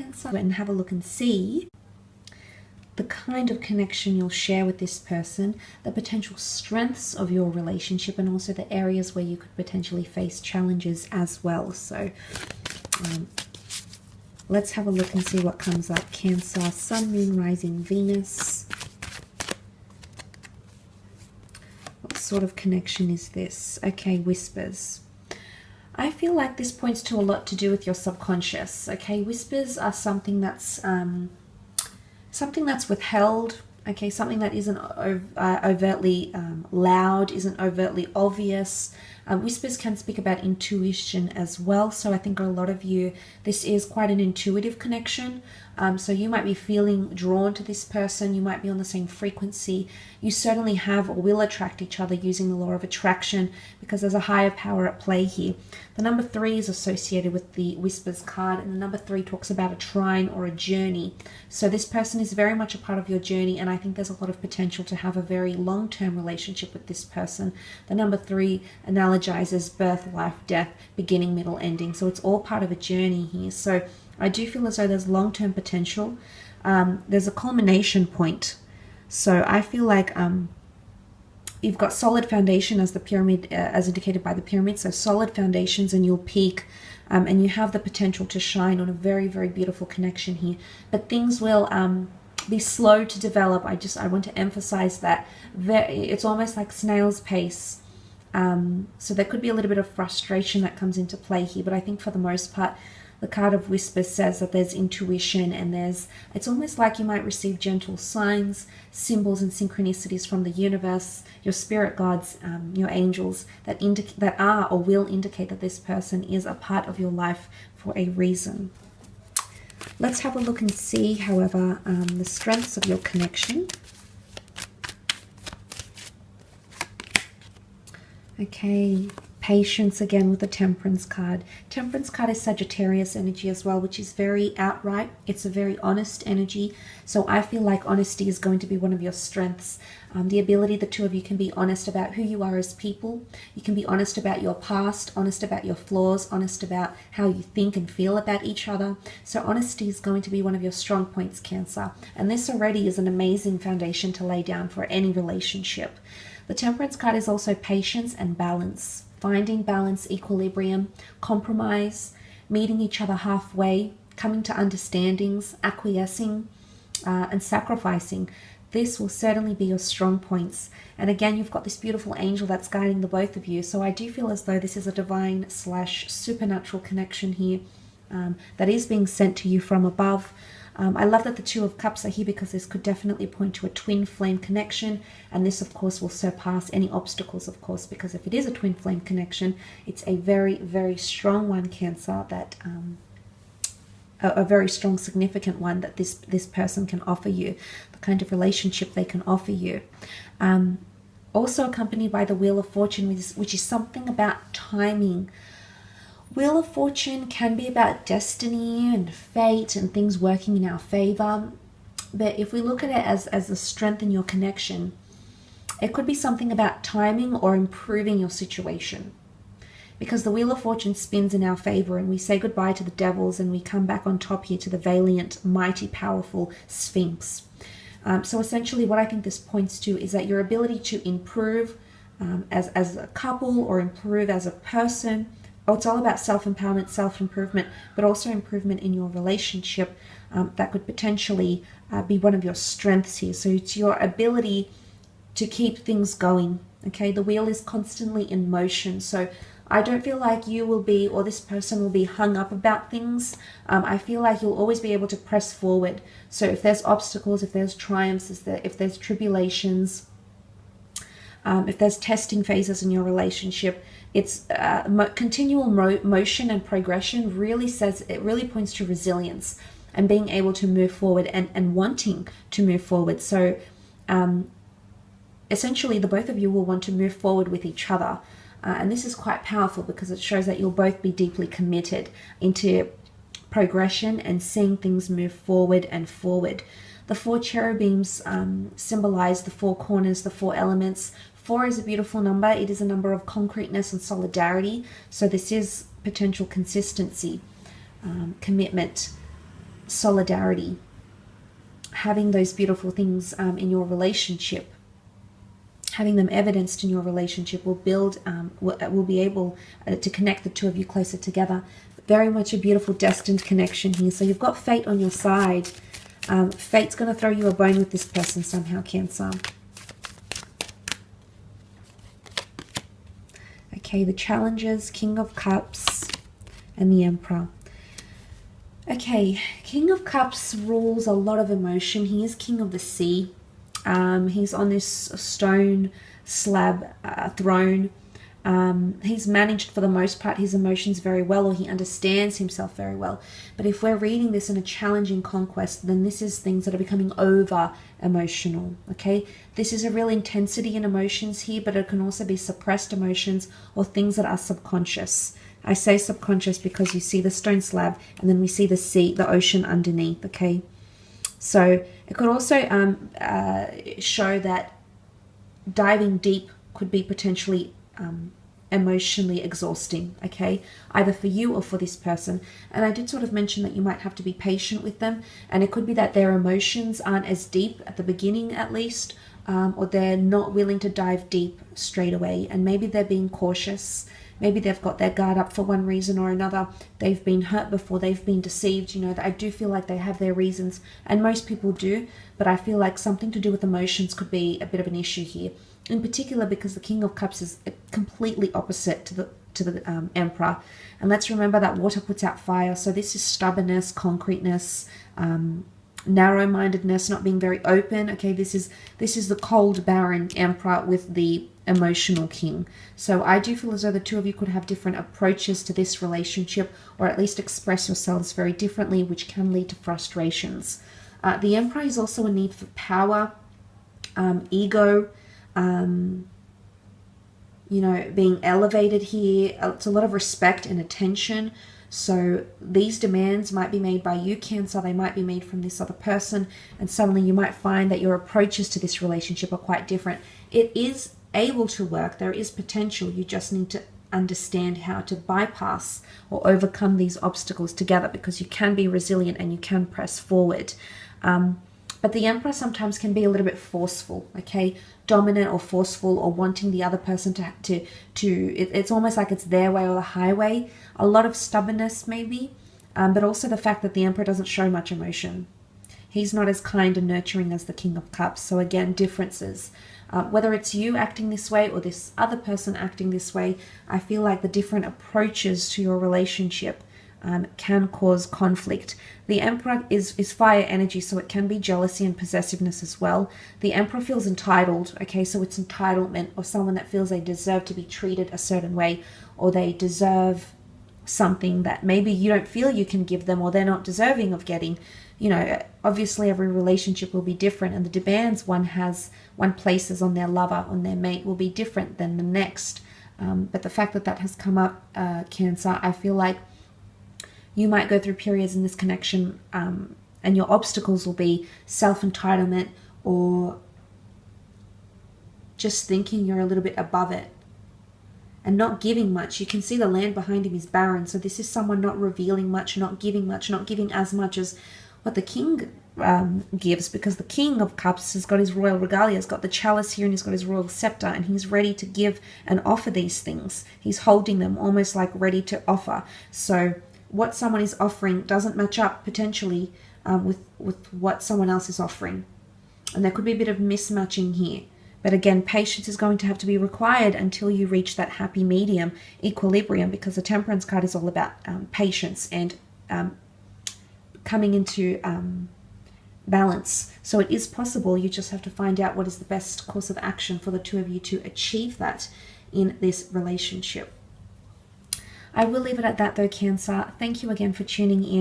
Cancer, and have a look and see the kind of connection you'll share with this person, the potential strengths of your relationship, and also the areas where you could potentially face challenges as well. So let's have a look and see what comes up. Cancer, Sun, Moon, Rising, Venus. What sort of connection is this? Okay, whispers. I feel like this points to a lot to do with your subconscious. Okay, whispers are something that's withheld. Okay, something that isn't overtly loud, isn't overtly obvious. Whispers can speak about intuition as well. So I think a lot of you, this is quite an intuitive connection. So you might be feeling drawn to this person. You might be on the same frequency. You certainly have or will attract each other using the law of attraction, because there's a higher power at play here. The number 3 is associated with the Whispers card, and the number 3 talks about a trine or a journey. So this person is very much a part of your journey, and I think there's a lot of potential to have a very long-term relationship with this person. The number 3 analogizes birth, life, death, beginning, middle, ending. So it's all part of a journey here. So I do feel as though there's long-term potential. There's a culmination point. So I feel like you've got solid foundation as the pyramid, as indicated by the pyramid. So solid foundations, and you'll peak, and you have the potential to shine on a very, very beautiful connection here. But things will be slow to develop. I want to emphasize that. It's almost like snail's pace. So there could be a little bit of frustration that comes into play here. But I think for the most part, the card of Whispers says that there's intuition, and it's almost like you might receive gentle signs, symbols, and synchronicities from the universe, your spirit guides, your angels, that are or will indicate that this person is a part of your life for a reason. Let's have a look and see, however, the strengths of your connection. Okay, patience again with the Temperance card. Temperance card is Sagittarius energy as well, which is very outright. It's a very honest energy. So I feel like honesty is going to be one of your strengths. The ability the two of you can be honest about who you are as people. You can be honest about your past, honest about your flaws, honest about how you think and feel about each other. So honesty is going to be one of your strong points, Cancer. And this already is an amazing foundation to lay down for any relationship. The Temperance card is also patience and balance. Finding balance, equilibrium, compromise, meeting each other halfway, coming to understandings, acquiescing, and sacrificing. This will certainly be your strong points. And again, you've got this beautiful angel that's guiding the both of you. So I do feel as though this is a divine / supernatural connection here that is being sent to you from above. I love that the Two of Cups are here, because this could definitely point to a twin flame connection. And this, of course, will surpass any obstacles, of course, because if it is a twin flame connection, it's a very, very strong one, Cancer, that a very strong, significant one that this person can offer you, the kind of relationship they can offer you. Also accompanied by the Wheel of Fortune, which is something about timing. Wheel of Fortune can be about destiny and fate and things working in our favor. But if we look at it as a strength in your connection, it could be something about timing or improving your situation. Because the Wheel of Fortune spins in our favor, and we say goodbye to the devils, and we come back on top here to the valiant, mighty, powerful Sphinx. So essentially what I think this points to is that your ability to improve as a couple, or improve as a person. It's all about self-empowerment, self-improvement, but also improvement in your relationship. That could potentially be one of your strengths here. So it's your ability to keep things going. Okay, the wheel is constantly in motion. So I don't feel like you will be, or this person will be, hung up about things. I feel like you'll always be able to press forward. So if there's obstacles, if there's triumphs, if there's tribulations, if there's testing phases in your relationship, it's continual motion and progression really points to resilience and being able to move forward and wanting to move forward. So essentially the both of you will want to move forward with each other. And this is quite powerful, because it shows that you'll both be deeply committed into progression and seeing things move forward and forward. The 4 cherubims symbolize the 4 corners, the 4 elements. 4 is a beautiful number. It is a number of concreteness and solidarity. So this is potential consistency, commitment, solidarity, having those beautiful things in your relationship, having them evidenced in your relationship will build, will be able to connect the two of you closer together. Very much a beautiful destined connection here. So you've got fate on your side. Fate's going to throw you a bone with this person somehow, Cancer. Okay, the challenges, King of Cups and the Emperor. Okay, King of Cups rules a lot of emotion. He is King of the Sea. He's on this stone slab throne. He's managed for the most part his emotions very well, or he understands himself very well. But if we're reading this in a challenging conquest, then this is things that are becoming over emotional. Okay, this is a real intensity in emotions here, but it can also be suppressed emotions or things that are subconscious. I say subconscious because you see the stone slab and then we see the sea, the ocean underneath. Okay, so it could also show that diving deep could be potentially emotionally exhausting, okay, either for you or for this person. And I did sort of mention that you might have to be patient with them, and it could be that their emotions aren't as deep at the beginning, at least, or they're not willing to dive deep straight away, and maybe they're being cautious. Maybe they've got their guard up for one reason or another. They've been hurt before, they've been deceived. You know, I do feel like they have their reasons, and most people do, but I feel like something to do with emotions could be a bit of an issue here. In particular, because the King of Cups is completely opposite to the Emperor. And let's remember that water puts out fire. So this is stubbornness, concreteness, narrow-mindedness, not being very open. Okay, this is the cold, barren Emperor with the emotional King. So I do feel as though the two of you could have different approaches to this relationship, or at least express yourselves very differently, which can lead to frustrations. The Emperor is also a need for power, ego, you know, being elevated here. It's a lot of respect and attention. So these demands might be made by you, Cancer. They might be made from this other person, and suddenly you might find that your approaches to this relationship are quite different. It is able to work. There is potential. You just need to understand how to bypass or overcome these obstacles together, because you can be resilient and you can press forward. But the Emperor sometimes can be a little bit forceful, okay? Dominant or forceful, or wanting the other person it's almost like it's their way or the highway. A lot of stubbornness maybe, but also the fact that the Emperor doesn't show much emotion. He's not as kind and nurturing as the King of Cups. So again, differences. Whether it's you acting this way or this other person acting this way, I feel like the different approaches to your relationship can cause conflict. The Emperor is fire energy, so it can be jealousy and possessiveness as well. The Emperor feels entitled, okay, so it's entitlement, or someone that feels they deserve to be treated a certain way, or they deserve something that maybe you don't feel you can give them, or they're not deserving of getting. You know, obviously every relationship will be different, and the demands one places on their lover, on their mate, will be different than the next. But the fact that has come up, Cancer, I feel like you might go through periods in this connection, and your obstacles will be self-entitlement, or just thinking you're a little bit above it and not giving much. You can see the land behind him is barren, so this is someone not revealing much, not giving as much as what the King gives, because the King of Cups has got his royal regalia, has got the chalice here, and he's got his royal scepter, and he's ready to give and offer these things. He's holding them almost like ready to offer. So what someone is offering doesn't match up potentially with what someone else is offering. And there could be a bit of mismatching here. But again, patience is going to have to be required until you reach that happy medium, equilibrium, because the Temperance card is all about patience and coming into balance. So it is possible. You just have to find out what is the best course of action for the two of you to achieve that in this relationship. I will leave it at that though, Cancer. Thank you again for tuning in.